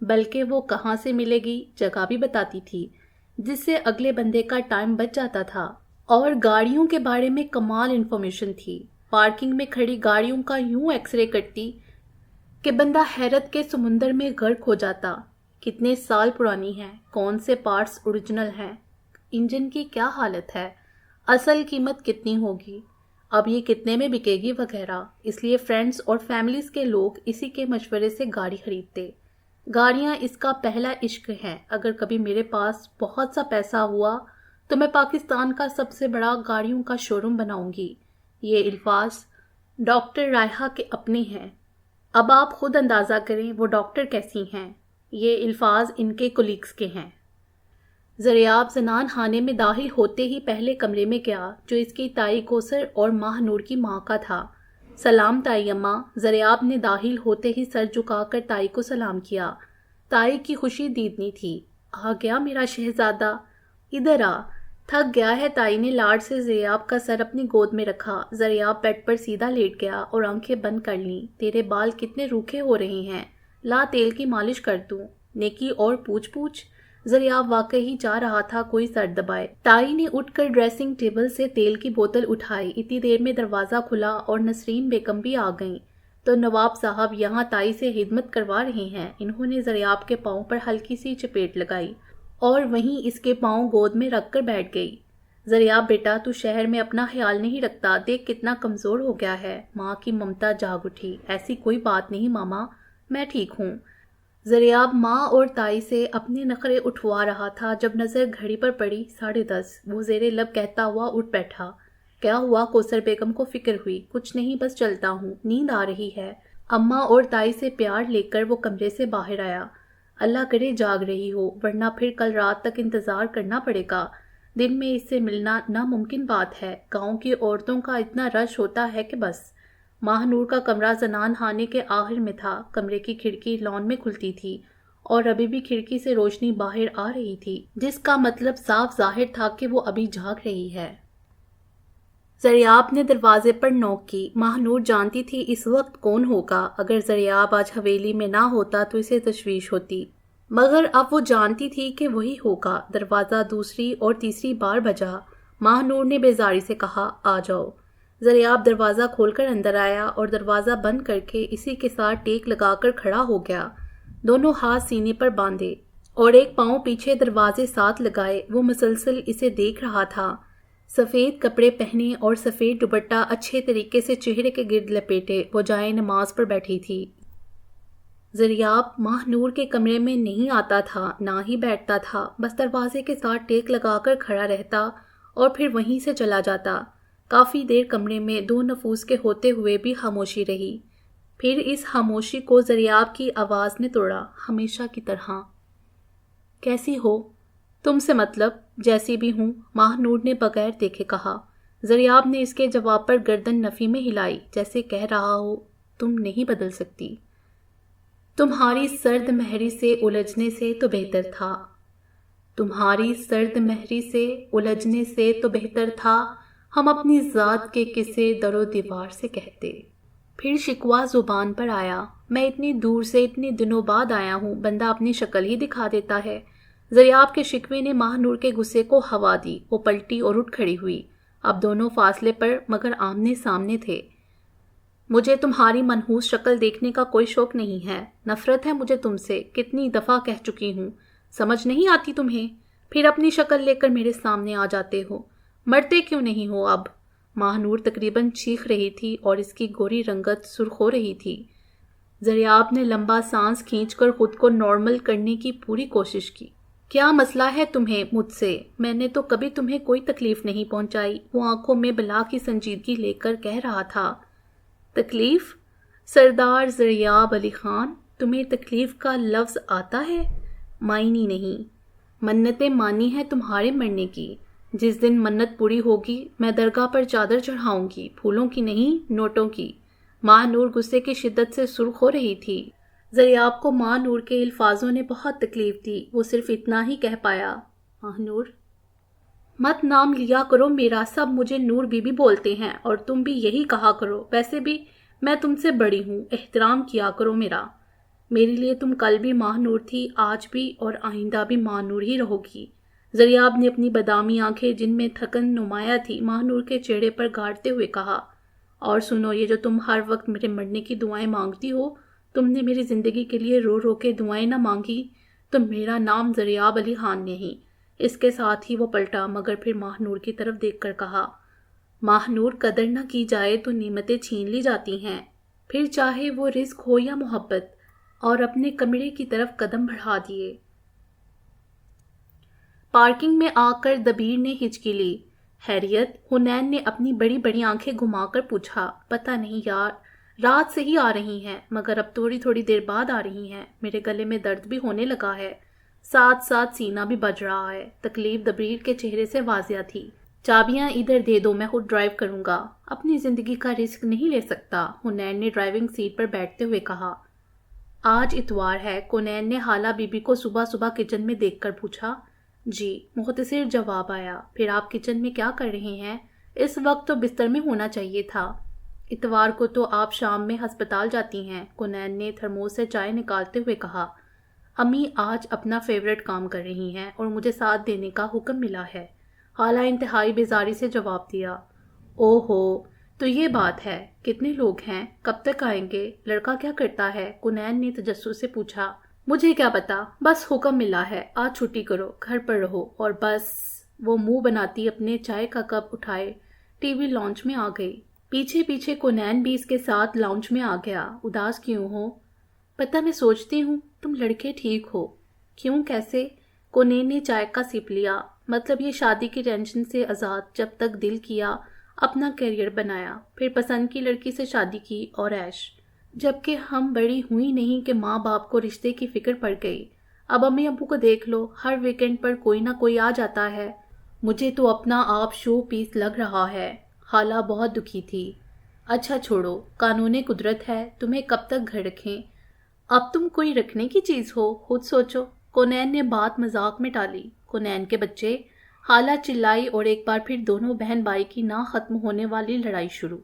بلکہ وہ کہاں سے ملے گی، جگہ بھی بتاتی تھی، جس سے اگلے بندے کا ٹائم بچ جاتا تھا۔ اور گاڑیوں کے بارے میں کمال انفارمیشن تھی۔ پارکنگ میں کھڑی گاڑیوں کا یوں ایکس رے کرتی کہ بندہ حیرت کے سمندر میں غرق ہو جاتا۔ کتنے سال پرانی ہیں، کون سے پارٹس اوریجنل ہیں، انجن کی کیا حالت ہے، اصل قیمت کتنی ہوگی، اب یہ کتنے میں بکے گی وغیرہ۔ اس لیے فرینڈز اور فیملیز کے لوگ اسی کے مشورے سے گاڑی خریدتے۔ گاڑیاں اس کا پہلا عشق ہیں۔ اگر کبھی میرے پاس بہت سا پیسہ ہوا تو میں پاکستان کا سب سے بڑا گاڑیوں کا شو روم بناؤں گی۔ یہ الفاظ ڈاکٹر رائحہ کے اپنے ہیں۔ اب آپ خود اندازہ کریں وہ ڈاکٹر کیسی ہیں۔ یہ الفاظ ان کے کولیگز کے ہیں۔ زریاب زنان خانے میں داخل ہوتے ہی پہلے کمرے میں گیا، جو اس کی تائی کوثر اور ماہ نور کی ماں کا تھا۔ سلام تائی اماں۔ زریاب نے داخل ہوتے ہی سر جھکا کر تائی کو سلام کیا۔ تائی کی خوشی دیدنی تھی۔ آ گیا میرا شہزادہ، ادھر آ۔ تھک گیا ہے، تائی نے لاڈ سے زریاب کا سر اپنی گود میں رکھا۔ زریاب بیڈ پر سیدھا لیٹ گیا اور آنکھیں بند کر لیں۔ تیرے بال کتنے روکھے ہو رہے ہیں، لا تیل کی مالش کر دوں۔ نیکی اور پوچھ۔ زریاب واقعی چاہ رہا تھا کوئی سر دبائے۔ تائی نے اٹھ کر ڈریسنگ ٹیبل سے تیل کی بوتل اٹھائی۔ اتنی دیر میں دروازہ کھلا اور نسرین بیگم بھی آ گئیں تو نواب صاحب یہاں تائی سے خدمت کروا رہے ہیں۔ انہوں نے زریاب کے پاؤں پر ہلکی سی چپیٹ لگائی اور وہیں اس کے پاؤں گود میں رکھ کر بیٹھ گئی۔ زریاب بیٹا، تو شہر میں اپنا خیال نہیں رکھتا، دیکھ کتنا کمزور ہو گیا ہے۔ ماں کی ممتا جاگ اٹھی۔ ایسی کوئی بات نہیں ماما، میں ٹھیک ہوں۔ زریاب ماں اور تائی سے اپنے نخرے اٹھوا رہا تھا جب نظر گھڑی پر پڑی 10:30۔ وہ زیر لب کہتا ہوا اٹھ بیٹھا۔ کیا ہوا؟ کوثر بیگم کو فکر ہوئی۔ کچھ نہیں، بس چلتا ہوں، نیند آ رہی ہے۔ اماں اور تائی سے پیار لے کر وہ کمرے سے باہر آیا۔ اللہ کرے جاگ رہی ہو، ورنہ پھر کل رات تک انتظار کرنا پڑے گا۔ دن میں اس سے ملنا ناممکن بات ہے۔ گاؤں کی عورتوں کا اتنا رش ہوتا ہے کہ بس۔ ماہ نور کا کمرہ زنان خانے کے آخر میں تھا۔ کمرے کی کھڑکی لان میں کھلتی تھی اور ابھی بھی کھڑکی سے روشنی باہر آ رہی تھی، جس کا مطلب صاف ظاہر تھا کہ وہ ابھی جاگ رہی ہے۔ زریاب نے دروازے پر نوک کی۔ ماہ نور جانتی تھی اس وقت کون ہوگا۔ اگر زریاب آج حویلی میں نہ ہوتا تو اسے تشویش ہوتی، مگر اب وہ جانتی تھی کہ وہی ہوگا۔ دروازہ دوسری اور تیسری بار بجا۔ ماہ نور نے بیزاری سے کہا، آ جاؤ۔ زریاب دروازہ کھول کر اندر آیا اور دروازہ بند کر کے اسی کے ساتھ ٹیک لگا کر کھڑا ہو گیا، دونوں ہاتھ سینے پر باندھے اور ایک پاؤں پیچھے دروازے ساتھ لگائے۔ وہ مسلسل اسے دیکھ رہا تھا۔ سفید کپڑے پہنے اور سفید دوپٹہ اچھے طریقے سے چہرے کے گرد لپیٹے وہ جائے نماز پر بیٹھی تھی۔ زریاب ماہ نور کے کمرے میں نہیں آتا تھا، نہ ہی بیٹھتا تھا، بس دروازے کے ساتھ ٹیک لگا کر کھڑا رہتا اور پھر وہیں سے چلا جاتا۔ کافی دیر کمرے میں دو نفوس کے ہوتے ہوئے بھی خاموشی رہی۔ پھر اس خاموشی کو زریاب کی آواز نے توڑا، ہمیشہ کی طرح۔ کیسی ہو؟ تم سے مطلب؟ جیسی بھی ہوں، ماہ نور نے بغیر دیکھے کہا۔ زریاب نے اس کے جواب پر گردن نفی میں ہلائی، جیسے کہہ رہا ہو تم نہیں بدل سکتی۔ تمہاری سرد مہری سے الجھنے سے تو بہتر تھا، تمہاری سرد مہری سے الجھنے سے تو بہتر تھا، ہم اپنی ذات کے قصے در و دیوار سے کہتے۔ پھر شکوہ زبان پر آیا، میں اتنی دور سے اتنے دنوں بعد آیا ہوں، بندہ اپنی شکل ہی دکھا دیتا ہے۔ زریاب کے شکوے نے ماہ نور کے غصے کو ہوا دی۔ وہ پلٹی اور اٹھ کھڑی ہوئی۔ اب دونوں فاصلے پر مگر آمنے سامنے تھے۔ مجھے تمہاری منحوس شکل دیکھنے کا کوئی شوق نہیں ہے، نفرت ہے مجھے تم سے، کتنی دفعہ کہہ چکی ہوں۔ سمجھ نہیں آتی تمہیں؟ پھر اپنی شکل لے کر میرے سامنے آ جاتے ہو۔ مرتے کیوں نہیں ہو اب؟ ماہ نور تقریباً چیخ رہی تھی اور اس کی گوری رنگت سرخ ہو رہی تھی۔ زریاب نے لمبا سانس کھینچ کر خود کو نارمل کرنے کی پوری کوشش کی۔ کیا مسئلہ ہے تمہیں مجھ سے؟ میں نے تو کبھی تمہیں کوئی تکلیف نہیں پہنچائی، وہ آنکھوں میں بلا کی سنجیدگی لے کر کہہ رہا تھا۔ تکلیف؟ سردار زریاب علی خان، تمہیں تکلیف کا لفظ آتا ہے؟ معنی نہیں، منتیں مانی ہیں تمہارے مرنے کی۔ جس دن منت پوری ہوگی میں درگاہ پر چادر چڑھاؤں گی، پھولوں کی نہیں، نوٹوں کی۔ ماہ نور غصے کی شدت سے سرخ ہو رہی تھی۔ زریاب کو ماہ نور کے الفاظوں نے بہت تکلیف دی۔ وہ صرف اتنا ہی کہہ پایا، ماہ نور مت نام لیا کرو میرا، سب مجھے نور بی بی بولتے ہیں اور تم بھی یہی کہا کرو۔ ویسے بھی میں تم سے بڑی ہوں، احترام کیا کرو میرا۔ میرے لیے تم کل بھی ماہ نور تھی، آج بھی اور آئندہ بھی ماہ نور ہی رہو گی۔ زریاب نے اپنی بادامی آنکھیں جن میں تھکن نمایاں تھی ماہ نور کے چہرے پر گاڑتے ہوئے کہا، اور سنو، یہ جو تم ہر وقت میرے مرنے کی دعائیں مانگتی ہو، تم نے میری زندگی کے لیے رو رو کے دعائیں نہ مانگی تو میرا نام زریاب علی خان نہیں۔ اس کے ساتھ ہی وہ پلٹا، مگر پھر ماہ نور کی طرف دیکھ کر کہا، ماہ نور قدر نہ کی جائے تو نعمتیں چھین لی جاتی ہیں، پھر چاہے وہ رزق ہو یا محبت، اور اپنے کمرے کی طرف قدم بڑھا دیے۔ پارکنگ میں آ کر دبیر نے ہچکی لی۔ خیریت؟ حنین نے اپنی بڑی بڑی آنکھیں گھما کر پوچھا۔ پتہ نہیں یار، رات سے ہی آ رہی ہیں، مگر اب تھوڑی تھوڑی دیر بعد آ رہی ہیں۔ میرے گلے میں درد بھی ہونے لگا ہے، ساتھ ساتھ سینہ بھی بج رہا ہے۔ تکلیف دبیر کے چہرے سے واضح تھی۔ چابیاں ادھر دے دو، میں خود ڈرائیو کروں گا۔ اپنی زندگی کا رسک نہیں لے سکتا، حنین نے ڈرائیونگ سیٹ پر بیٹھتے ہوئے کہا۔ آج اتوار ہے، کونین نے حالہ بی بی کو صبح صبح کچن میں دیکھ کر پوچھا۔ جی، مختصر جواب آیا۔ پھر آپ کچن میں کیا کر رہے ہیں؟ اس وقت تو بستر میں ہونا چاہیے تھا۔ اتوار کو تو آپ شام میں ہسپتال جاتی ہیں، کونین نے تھرموس سے چائے نکالتے ہوئے کہا۔ امی آج اپنا فیورٹ کام کر رہی ہیں اور مجھے ساتھ دینے کا حکم ملا ہے، خالہ انتہائی بیزاری سے جواب دیا۔ او ہو، تو یہ بات ہے، کتنے لوگ ہیں، کب تک آئیں گے، لڑکا کیا کرتا ہے؟ کونین نے تجسس سے پوچھا۔ مجھے کیا پتا، بس حکم ملا ہے، آج چھٹی کرو، گھر پر رہو، اور بس۔ وہ منہ بناتی اپنے چائے کا کپ اٹھائے ٹی وی لانچ میں آ گئی۔ پیچھے پیچھے کونین بھی اس کے ساتھ لاؤنج میں آ گیا۔ اداس کیوں ہو؟ پتہ میں سوچتی ہوں تم لڑکے ٹھیک ہو؟ کیوں کیسے؟ کونین نے چائے کا سپ لیا۔ مطلب یہ شادی کی ٹینشن سے آزاد، جب تک دل کیا اپنا کیریئر بنایا، پھر پسند کی لڑکی سے شادی کی اور عیش۔ جبکہ ہم بڑی ہوئی نہیں کہ ماں باپ کو رشتے کی فکر پڑ گئی۔ اب امی ابو کو دیکھ لو، ہر ویکنڈ پر کوئی نہ کوئی آ جاتا ہے۔ مجھے تو اپنا آپ شو پیس لگ رہا ہے۔ خالہ بہت دکھی تھی۔ اچھا چھوڑو، قانون قدرت ہے، تمہیں کب تک گھر رکھیں؟ اب تم کوئی رکھنے کی چیز ہو، خود سوچو۔ کونین نے بات مذاق میں ٹالی۔ کونین کے بچے، خالہ چلائی اور ایک بار پھر دونوں بہن بھائی کی نہ ختم ہونے والی لڑائی شروع۔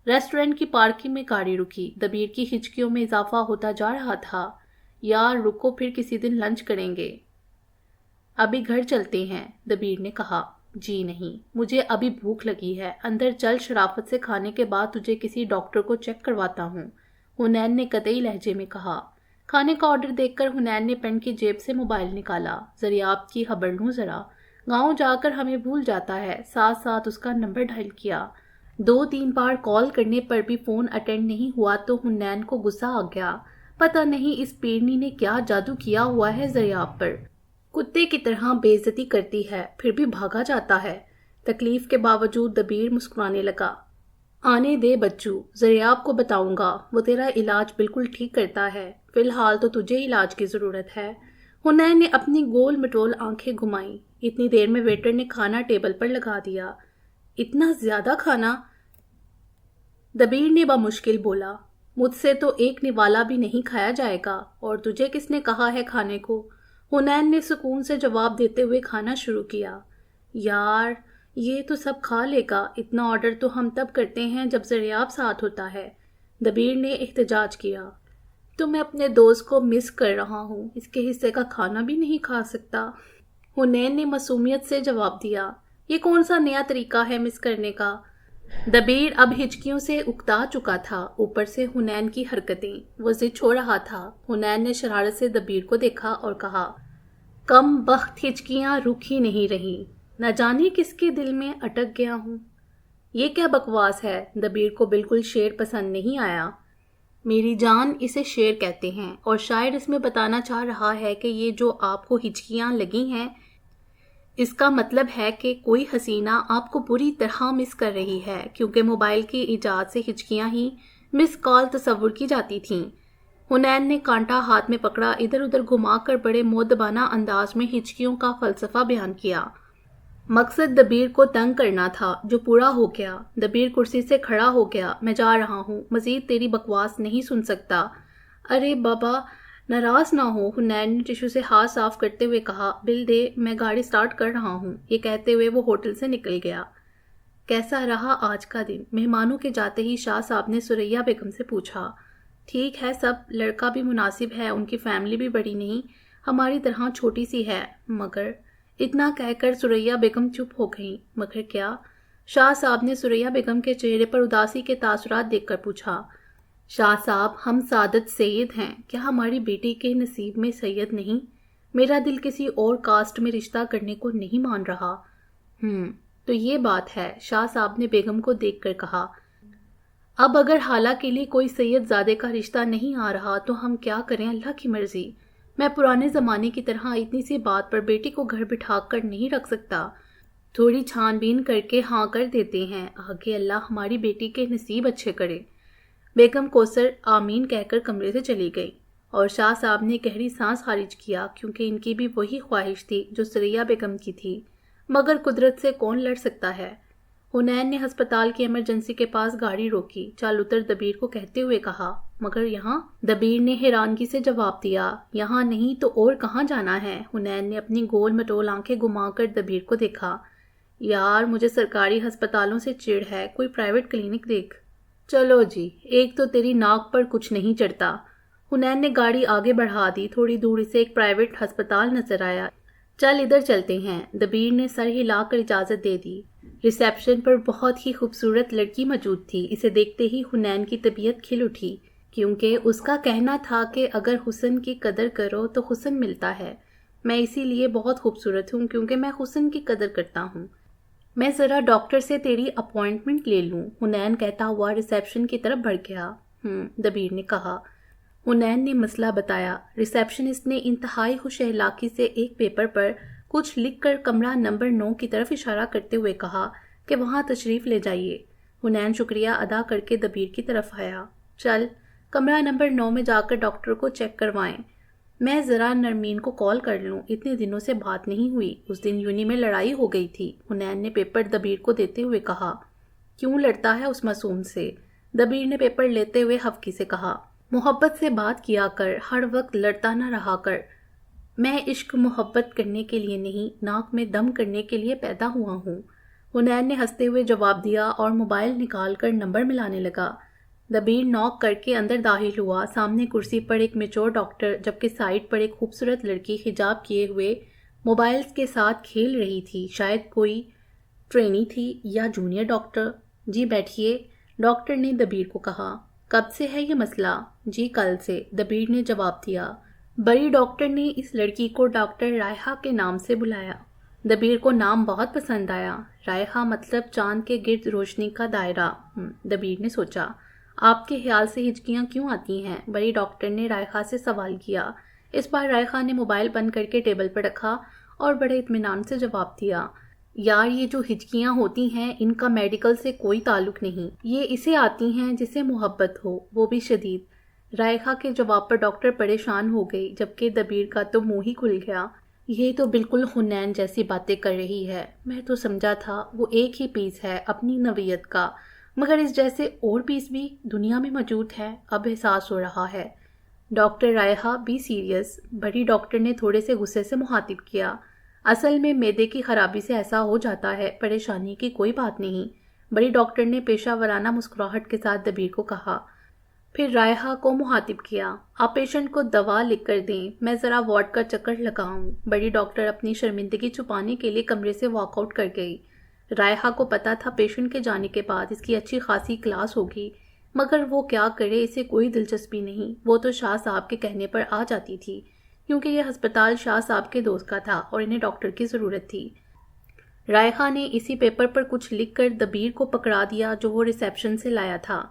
ریسٹورنٹ کی پارکنگ میں گاڑی رکی۔ دبیر کی ہچکیوں میں اضافہ ہوتا جا رہا تھا۔ یار رکو، پھر کسی دن لنچ کریں گے۔ ابھی گھر چلتے ہیں، دبیر نے کہا۔ جی نہیں، مجھے ابھی بھوک لگی ہے، اندر چل، شرافت سے کھانے کے بعد تجھے کسی ڈاکٹر کو چیک کرواتا ہوں، حنین نے قطعی لہجے میں کہا۔ کھانے کا آرڈر دیکھ کر حنین نے پینٹ کی جیب سے موبائل نکالا۔ ذریعہ کی خبر لوں ذرا، گاؤں جا کر ہمیں بھول جاتا ہے۔ ساتھ ساتھ اس کا نمبر ڈائل کیا۔ 2-3 بار کال کرنے پر بھی فون اٹینڈ نہیں ہوا تو حنین کو غصہ آ گیا۔ پتہ نہیں اس پیرنی نے کیا جادو کیا ہوا ہے ذریعہ پر، کتے کی طرح بے عزتی کرتی ہے پھر بھی بھاگا جاتا ہے۔ تکلیف کے باوجود دبیر مسکرانے لگا۔ آنے دے بچو، ذریعہ کو بتاؤں گا، وہ تیرا علاج بالکل ٹھیک کرتا ہے، فی الحال تو تجھے علاج کی ضرورت ہے۔ حنین نے اپنی گول مٹول آنکھیں گھمائیں۔ اتنی دیر میں ویٹر نے کھانا ٹیبل پر لگا دیا۔ اتنا زیادہ کھانا؟ دبیر نے بمشکل بولا۔ مجھ سے تو ایک نوالا بھی نہیں کھایا جائے گا، اور تجھے کس نے کہا ہے کھانے کو؟ حنین نے سکون سے جواب دیتے ہوئے کھانا شروع کیا۔ یار یہ تو سب کھا لے گا، اتنا آرڈر تو ہم تب کرتے ہیں جب ذریعہ ساتھ ہوتا ہے، دبیر نے احتجاج کیا۔ تو میں اپنے دوست کو مس کر رہا ہوں، اس کے حصے کا کھانا بھی نہیں کھا سکتا، حنین نے معصومیت سے جواب دیا۔ یہ کون سا نیا طریقہ ہے مس کرنے کا؟ دبیر اب ہچکیوں سے اکتا چکا تھا، اوپر سے حنین کی حرکتیں، وہ ضد چھوڑ رہا تھا۔ حنین نے شرارت سے دبیر کو دیکھا اور کہا، کم بخت ہچکیاں رک ہی نہیں رہی، نہ جانے کس کے دل میں اٹک گیا ہوں۔ یہ کیا بکواس ہے؟ دبیر کو بالکل شعر پسند نہیں آیا۔ میری جان، اسے شعر کہتے ہیں، اور شاعر اس میں بتانا چاہ رہا ہے کہ یہ جو آپ کو ہچکیاں لگی ہیں، اس کا مطلب ہے کہ کوئی حسینہ آپ کو بری طرح مس کر رہی ہے، کیونکہ موبائل کی ایجاد سے ہچکیاں ہی مس کال تصور کی جاتی تھیں۔ حنین نے کانٹا ہاتھ میں پکڑا، ادھر ادھر گھما کر بڑے مؤدبانہ انداز میں ہچکیوں کا فلسفہ بیان کیا۔ مقصد دبیر کو تنگ کرنا تھا، جو پورا ہو گیا۔ دبیر کرسی سے کھڑا ہو گیا۔ میں جا رہا ہوں، مزید تیری بکواس نہیں سن سکتا۔ ارے بابا ناراض نہ ہو، حنین نے ٹشو سے ہاتھ صاف کرتے ہوئے کہا۔ بل دے، میں گاڑی سٹارٹ کر رہا ہوں۔ یہ کہتے ہوئے وہ ہوٹل سے نکل گیا۔ کیسا رہا آج کا دن؟ مہمانوں کے جاتے ہی شاہ صاحب نے سریا بیگم سے پوچھا۔ ٹھیک ہے سب، لڑکا بھی مناسب ہے، ان کی فیملی بھی بڑی نہیں، ہماری طرح چھوٹی سی ہے، مگر… اتنا کہہ کر سریا بیگم چپ ہو گئیں۔ مگر کیا؟ شاہ صاحب نے سریا بیگم کے چہرے پر اداسی کے تاثرات دیکھ کر پوچھا۔ شاہ صاحب، ہم سعادت سید ہیں، کیا ہماری بیٹی کے نصیب میں سید نہیں؟ میرا دل کسی اور کاسٹ میں رشتہ کرنے کو نہیں مان رہا۔ تو یہ بات ہے، شاہ صاحب نے بیگم کو دیکھ کر کہا۔ اب اگر خالہ کے لیے کوئی سید زادے کا رشتہ نہیں آ رہا تو ہم کیا کریں، اللہ کی مرضی۔ میں پرانے زمانے کی طرح اتنی سی بات پر بیٹی کو گھر بٹھا کر نہیں رکھ سکتا، تھوڑی چھان بین کر کے ہاں کر دیتے ہیں، آگے اللہ ہماری بیٹی کے نصیب اچھے کرے۔ بیگم کوثر آمین کہہ کر کمرے سے چلی گئی، اور شاہ صاحب نے گہری سانس خارج کیا، کیونکہ ان کی بھی وہی خواہش تھی جو سریا بیگم کی تھی، مگر قدرت سے کون لڑ سکتا ہے۔ حنین نے ہسپتال کی ایمرجنسی کے پاس گاڑی روکی، چال اتر دبیر کو کہتے ہوئے کہا۔ مگر یہاں؟ دبیر نے حیرانگی سے جواب دیا۔ یہاں نہیں تو اور کہاں جانا ہے؟ حنین نے اپنی گول مٹول آنکھیں گھما کر دبیر کو دیکھا۔ یار مجھے سرکاری ہسپتالوں سے چڑ ہے، کوئی پرائیویٹ کلینک دیکھ۔ چلو جی، ایک تو تیری ناک پر کچھ نہیں چڑھتا۔ حنین نے گاڑی آگے بڑھا دی، تھوڑی دور سے ایک پرائیویٹ ہسپتال نظر آیا۔ چل ادھر چلتے ہیں، دبیر نے سر ہلا کر اجازت دے دی۔ ریسیپشن پر بہت ہی خوبصورت لڑکی موجود تھی، اسے دیکھتے ہی حنین کی طبیعت کھل اٹھی، کیونکہ اس کا کہنا تھا کہ اگر حسن کی قدر کرو تو حسن ملتا ہے۔ میں اسی لیے بہت خوبصورت ہوں کیونکہ میں حسن کی قدر کرتا ہوں۔ میں ذرا ڈاکٹر سے تیری اپوائنٹمنٹ لے لوں، حنین کہتا ہوا ریسیپشن کی طرف بڑھ گیا۔ دبیر نے کہا۔ حنین نے مسئلہ بتایا۔ ریسیپشنسٹ نے انتہائی خوش اخلاقی سے ایک پیپر پر کچھ لکھ کر کمرہ نمبر 9 کی طرف اشارہ کرتے ہوئے کہا کہ وہاں تشریف لے جائیے۔ حنین شکریہ ادا کر کے دبیر کی طرف آیا۔ چل کمرہ نمبر 9 میں جا کر ڈاکٹر کو چیک کروائیں۔ میں ذرا نرمین کو کال کر لوں، اتنے دنوں سے بات نہیں ہوئی، اس دن یونی میں لڑائی ہو گئی تھی، حنین نے پیپر دبیر کو دیتے ہوئے کہا۔ کیوں لڑتا ہے اس معصوم سے؟ دبیر نے پیپر لیتے ہوئے حفقی سے کہا۔ محبت سے بات کیا کر، ہر وقت لڑتا نہ رہا کر۔ میں عشق محبت کرنے کے لیے نہیں، ناک میں دم کرنے کے لیے پیدا ہوا ہوں، حنین نے ہنستے ہوئے جواب دیا اور موبائل نکال کر نمبر ملانے لگا۔ دبیر نوک کر کے اندر داخل ہوا۔ سامنے کرسی پر ایک میچور ڈاکٹر جبکہ سائڈ پر ایک خوبصورت لڑکی حجاب کیے ہوئے موبائلز کے ساتھ کھیل رہی تھی، شاید کوئی ٹرینی تھی یا جونیئر ڈاکٹر۔ جی بیٹھیے، ڈاکٹر نے دبیر کو کہا۔ کب سے ہے یہ مسئلہ؟ جی کل سے، دبیر نے جواب دیا۔ بڑی ڈاکٹر نے اس لڑکی کو ڈاکٹر رائحہ کے نام سے بلایا۔ دبیر کو نام بہت پسند آیا۔ رائحہ مطلب چاند کے گرد روشنی کا دائرہ، دبیر نے سوچا۔ آپ کے خیال سے ہچکیاں کیوں آتی ہیں؟ بڑی ڈاکٹر نے رائحہ سے سوال کیا۔ اس بار رائحہ نے موبائل بند کر کے ٹیبل پر رکھا اور بڑے اطمینان سے جواب دیا۔ یار یہ جو ہچکیاں ہوتی ہیں ان کا میڈیکل سے کوئی تعلق نہیں، یہ اسے آتی ہیں جسے محبت ہو، وہ بھی شدید۔ رائحہ کے جواب پر ڈاکٹر پریشان ہو گئی، جبکہ دبیر کا تو منہ ہی کھل گیا۔ یہ تو بالکل حنین جیسی باتیں کر رہی ہے، میں تو سمجھا تھا وہ ایک ہی پیس ہے اپنی نوعیت کا، مگر اس جیسے اور پیس بھی دنیا میں موجود ہے، اب احساس ہو رہا ہے۔ ڈاکٹر رائحہ بی سیریس، بڑی ڈاکٹر نے تھوڑے سے غصے سے مخاطب کیا۔ اصل میں معدے کی خرابی سے ایسا ہو جاتا ہے، پریشانی کی کوئی بات نہیں، بڑی ڈاکٹر نے پیشہ ورانہ مسکراہٹ کے ساتھ دبیر کو کہا۔ پھر رائحہ کو مخاطب کیا۔ آپ پیشنٹ کو دوا لکھ کر دیں، میں ذرا وارڈ کا چکر لگاؤں۔ بڑی ڈاکٹر اپنی شرمندگی چھپانے کے لیے کمرے سے واک آؤٹ کر گئی۔ رائحہ کو پتا تھا پیشنٹ کے جانے کے بعد اس کی اچھی خاصی کلاس ہوگی، مگر وہ کیا کرے، اسے کوئی دلچسپی نہیں، وہ تو شاہ صاحب کے کہنے پر آ جاتی تھی، کیونکہ یہ ہسپتال شاہ صاحب کے دوست کا تھا اور انہیں ڈاکٹر کی ضرورت تھی۔ رائحہ نے اسی پیپر پر کچھ لکھ کر دبیر کو پکڑا دیا جو وہ ریسیپشن سے لایا تھا۔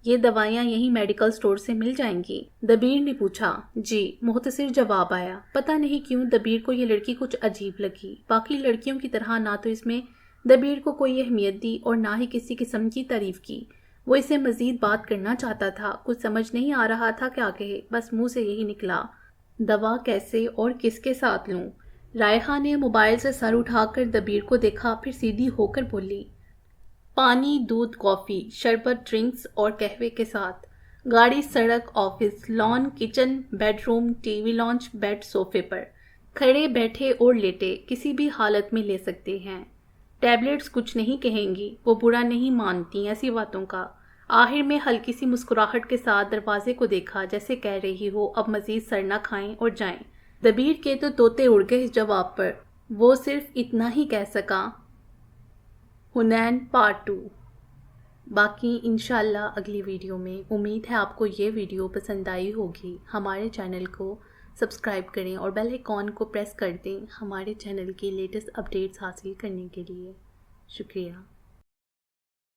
یہ دوائیاں یہیں میڈیکل سٹور سے مل جائیں گی؟ دبیر نے پوچھا۔ جی، مختصر جواب آیا۔ پتہ نہیں کیوں دبیر کو یہ لڑکی کچھ عجیب لگی، باقی لڑکیوں کی طرح نہ تو اس میں دبیر کو کوئی اہمیت دی اور نہ ہی کسی قسم کی تعریف کی۔ وہ اسے مزید بات کرنا چاہتا تھا، کچھ سمجھ نہیں آ رہا تھا کیا کہے، بس منہ سے یہی نکلا، دوا کیسے اور کس کے ساتھ لوں؟ رائحہ نے موبائل سے سر اٹھا کر دبیر کو دیکھا، پھر سیدھی ہو کر بولی، پانی، دودھ، کافی، شربت، ڈرنکس اور قہوے کے ساتھ، گاڑی، سڑک، office, lawn, kitchen, bed room, T we launch, bed, صوفے پر، کھڑے، بیٹھے اور لیٹے، کسی بھی حالت میں لے سکتے ہیں۔ ٹیبلٹس کچھ نہیں کہیں گی، وہ برا نہیں مانتی ایسی باتوں کا۔ آخر میں ہلکی سی مسکراہٹ کے ساتھ دروازے کو دیکھا، جیسے کہہ رہی ہو اب مزید سر نہ کھائیں اور جائیں۔ دبیر کے تو طوطے اڑ گئے اس جواب پر، وہ صرف اتنا ہی کہہ سکا، حنین پارٹ 2۔ باقی انشاءاللہ اگلی ویڈیو میں۔ امید ہے آپ کو یہ ویڈیو پسند آئی ہوگی۔ ہمارے چینل کو سبسکرائب کریں اور بیل آئیکن کو پریس کر دیں ہمارے چینل کی لیٹسٹ اپڈیٹس حاصل کرنے کے لیے۔ شکریہ۔